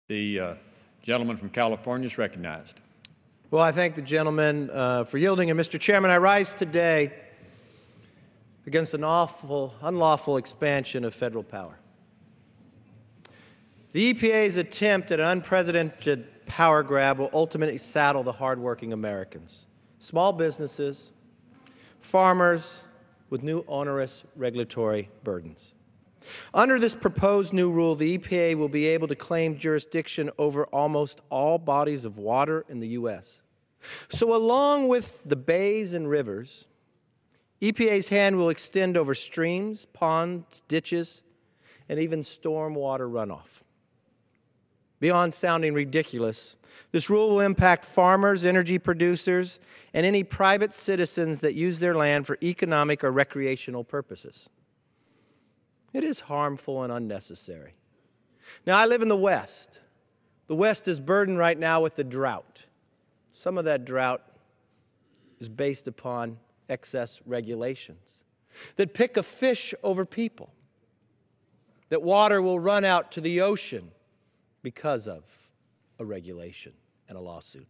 The gentleman from California is recognized. Well, I thank the gentleman for yielding. And, Mr. Chairman, I rise today against an unlawful expansion of federal power. The EPA's attempt at an unprecedented power grab will ultimately saddle the hardworking Americans, small businesses, farmers with new onerous regulatory burdens. Under this proposed new rule, the EPA will be able to claim jurisdiction over almost all bodies of water in the U.S. So along with the bays and rivers, EPA's hand will extend over streams, ponds, ditches, and even stormwater runoff. Beyond sounding ridiculous, this rule will impact farmers, energy producers, and any private citizens that use their land for economic or recreational purposes. It is harmful and unnecessary. Now, I live in the West. The West is burdened right now with the drought. Some of that drought is based upon excess regulations that pick a fish over people, that water will run out to the ocean because of a regulation and a lawsuit.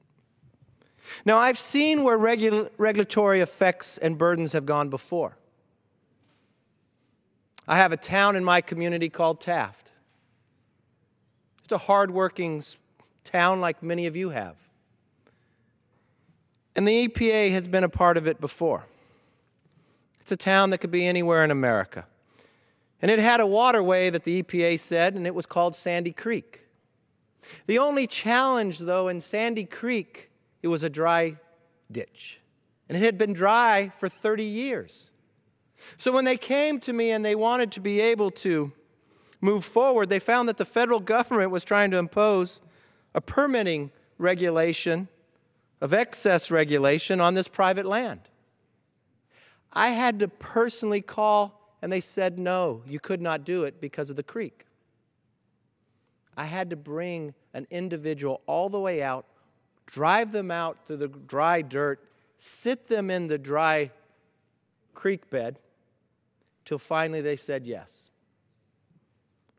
Now, I've seen where regulatory effects and burdens have gone before. I have a town in my community called Taft. It's a hardworking town like many of you have. And the EPA has been a part of it before. It's a town that could be anywhere in America. And it had a waterway that the EPA said, and it was called Sandy Creek. The only challenge, though, in Sandy Creek, it was a dry ditch. And it had been dry for 30 years. So when they came to me and they wanted to be able to move forward, they found that the federal government was trying to impose a permitting regulation of excess regulation on this private land. I had to personally call, and they said, no, you could not do it because of the creek. I had to bring an individual all the way out, drive them out through the dry dirt, sit them in the dry creek bed, till finally they said yes.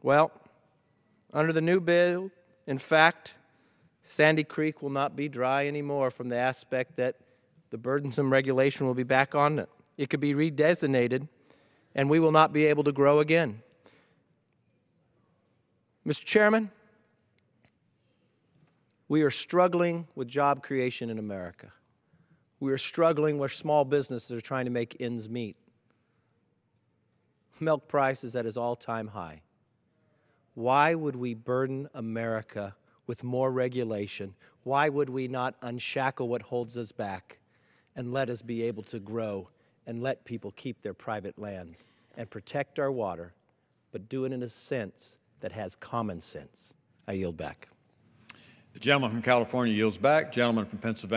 Well, under the new bill, in fact, Sandy Creek will not be dry anymore from the aspect that the burdensome regulation will be back on it. It could be redesignated, and we will not be able to grow again. Mr. Chairman, we are struggling with job creation in America. We are struggling where small businesses are trying to make ends meet. Milk price is at its all-time high. Why would we burden America with more regulation? Why would we not unshackle what holds us back and let us be able to grow and let people keep their private lands and protect our water, but do it in a sense that has common sense? I yield back. The gentleman from California yields back. Gentleman from Pennsylvania.